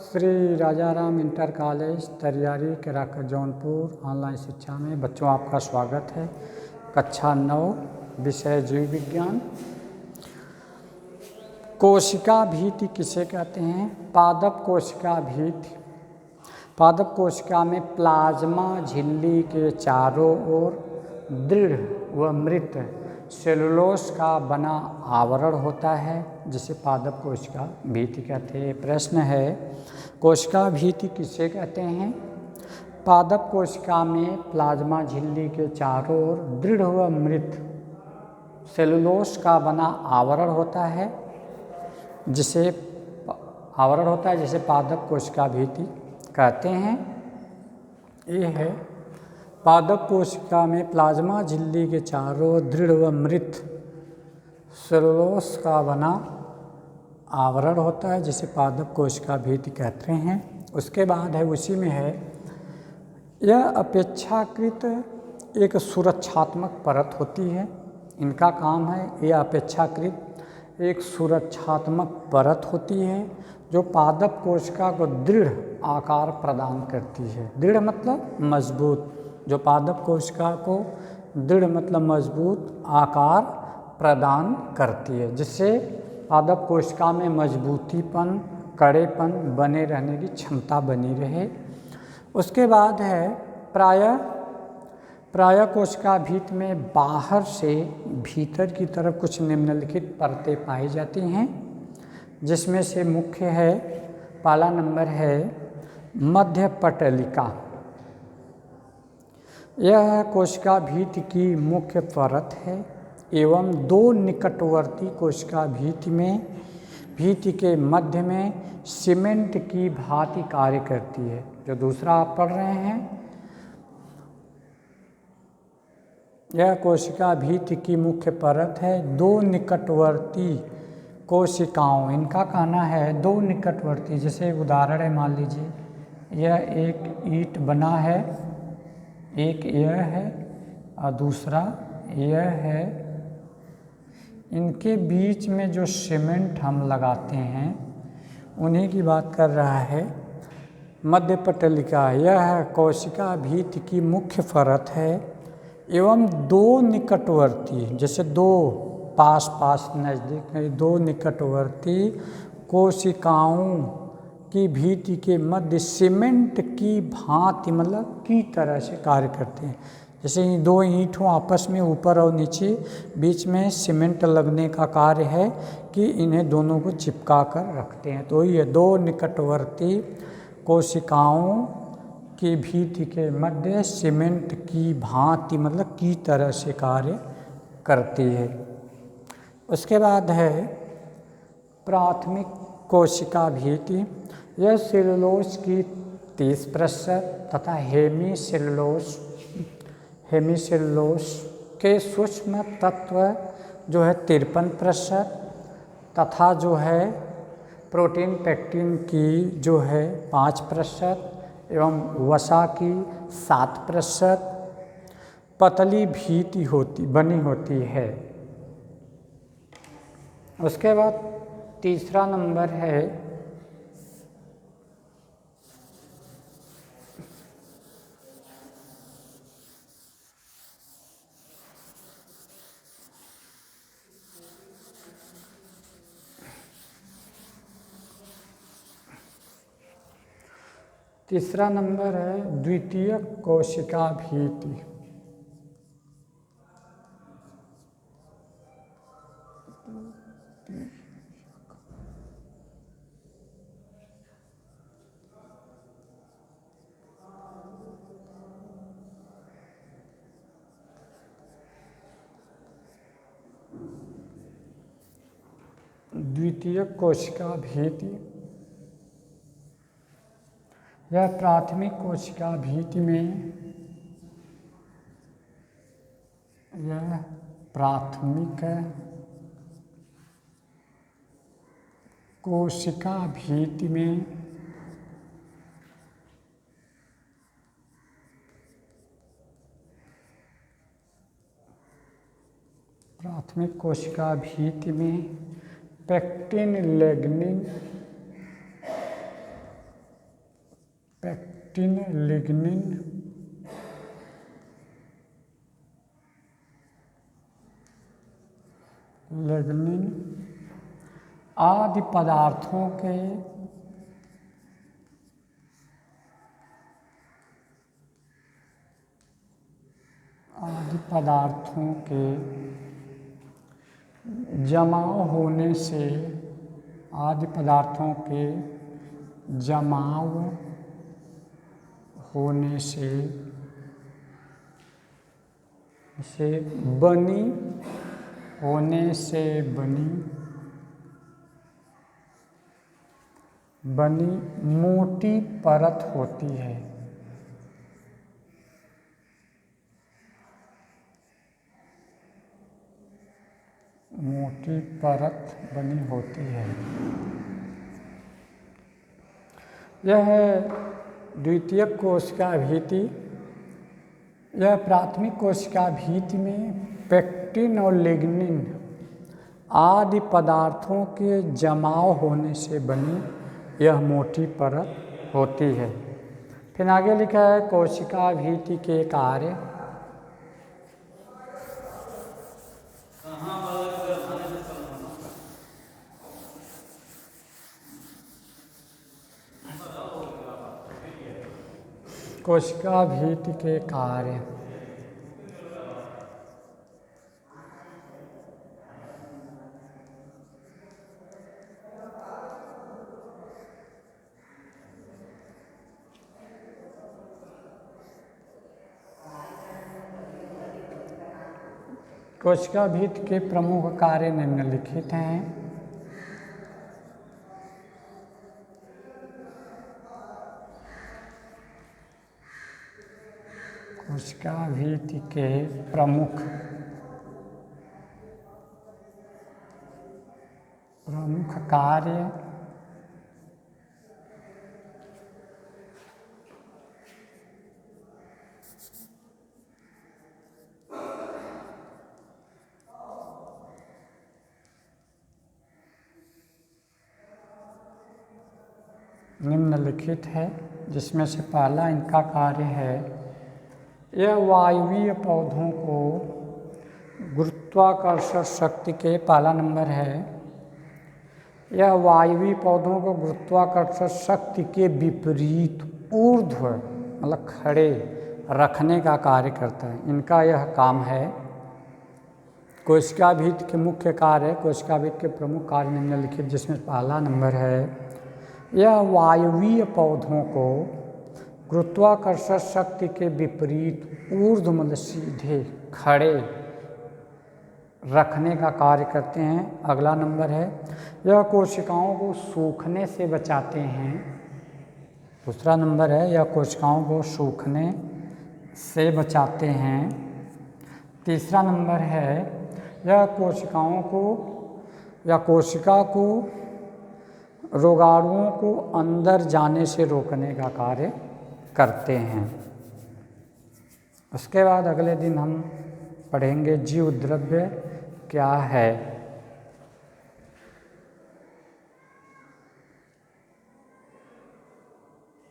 Shri Rajaram inter college Tariyari Kerakat Jaunpur online शिक्षा में बच्चों आपका स्वागत है। कक्षा 9 विषय जीव विज्ञान। कोशिका भित्ति किसे कहते हैं? पादप कोशिका भित्ति। पादप कोशिका में प्लाज्मा झिल्ली के चारों ओर दृढ़ व मृत सेलुलोज का बना आवरण होता है, जिसे पादप कोशिका भित्ति कहते हैं। प्रश्न है, कोशिका भित्ति किसे कहते हैं? पादप कोशिका में प्लाज्मा झिल्ली के चारों ओर दृढ़ व मृत सेलुलोज का बना आवरण होता है, जिसे पादप कोशिका भित्ति कहते हैं। ये है, पादप कोशिका में प्लाज्मा झिल्ली के चारों ओर दृढ़ व मृत सेलुलोज का बना आवरण होता है, जिसे पादप कोशिका भित्ति कहते हैं। उसके बाद है, उसी में है, यह अपेक्षाकृत एक सुरक्षात्मक परत होती है। इनका काम है, यह अपेक्षाकृत एक सुरक्षात्मक परत होती है जो पादप कोशिका को दृढ़ आकार प्रदान करती है। दृढ़ मतलब मजबूत, जो पादप कोशिका को दृढ़ मतलब मजबूत आकार प्रदान करती है, जिससे पादप कोशिका में मजबूतीपन, कड़ेपन बने रहने की क्षमता बनी रहे। उसके बाद है, प्रायः कोशिका भित्ति में बाहर से भीतर की तरफ कुछ निम्नलिखित परतें पाई जाती हैं, जिसमें से मुख्य है, पहला नंबर है मध्य पटलिका। यह कोशिका भित्ति की मुख्य परत है एवं दो निकटवर्ती कोशिका भित्ति के मध्य में सीमेंट की भांति कार्य करती है। जो दूसरा आप पढ़ रहे हैं, यह कोशिका भित्ति की मुख्य परत है दो निकटवर्ती कोशिकाओं। इनका कहना है दो निकटवर्ती, जैसे उदाहरण है, मान लीजिए यह एक ईंट बना है, एक यह है और दूसरा यह है। इनके बीच में जो सीमेंट हम लगाते हैं उन्हीं की बात कर रहा है मध्य पटलिका। यह कोशिका भित्ति की मुख्य परत है एवं दो निकटवर्ती, जैसे दो पास नज़दीक दो निकटवर्ती कोशिकाओं की भित्ति के मध्य सीमेंट की भांति मतलब की तरह से कार्य करते हैं। जैसे दो ईंट हों आपस में, ऊपर और नीचे, बीच में सीमेंट लगने का कार्य है कि इन्हें दोनों को चिपका कर रखते हैं। तो ये दो निकटवर्ती कोशिकाओं की भित्ति के मध्य सीमेंट की भांति मतलब की तरह से कार्य करती है। उसके बाद है प्राथमिक कोशिका भित्ति। यह सेलुलोज की 30% तथा हेमीसेलुलोज के सूक्ष्म तत्व जो है 53% तथा जो है प्रोटीन पेक्टिन की जो है 5% एवं वसा की 7% पतली भित्ति बनी होती है। उसके बाद तीसरा नंबर है द्वितीयक कोशिका भित्ति। द्वितीयक कोशिका भित्ति। यह प्राथमिक कोशिका भित्ति में पेक्टिन, लिग्निन पेक्टिन, लिग्निन, आदि पदार्थों के जमाव होने से, आदि पदार्थों के जमाव होने से बनी मोटी परत होती है। मोटी परत बनी होती है। यह द्वितीयक कोशिका भित्ति। यह प्राथमिक कोशिका भित्ति में पेक्टिन और लिग्निन आदि पदार्थों के जमाव होने से बनी यह मोटी परत होती है। फिर आगे लिखा है कोशिका भित्ति के कार्य। कोशिका भित्ति के कार्य। कोशिका भित्ति के प्रमुख कार्य निम्नलिखित हैं। कोशिका भित्ति के प्रमुख कार्य निम्नलिखित है, जिसमें से पहला इनका कार्य है, यह वायवीय पौधों को गुरुत्वाकर्षण शक्ति के पहला नंबर है। यह वायवीय पौधों को गुरुत्वाकर्षण शक्ति के विपरीत ऊर्ध्व मतलब खड़े रखने का कार्य करता है। इनका यह काम है। कोशिका भित्ति के मुख्य कार्य, कोशिका भित्ति के प्रमुख कार्य निम्नलिखित, जिसमें पहला नंबर है, यह वायवीय पौधों को गुरुत्वाकर्षण शक्ति के विपरीत ऊर्ध्व मतलब सीधे खड़े रखने का कार्य करते हैं। अगला नंबर है, यह कोशिकाओं को सूखने से बचाते हैं। दूसरा नंबर है, यह कोशिकाओं को सूखने से बचाते हैं। तीसरा नंबर है, यह कोशिकाओं को या कोशिका को रोगाणुओं को अंदर जाने से रोकने का कार्य करते हैं। उसके बाद अगले दिन हम पढ़ेंगे जीव द्रव्य क्या है।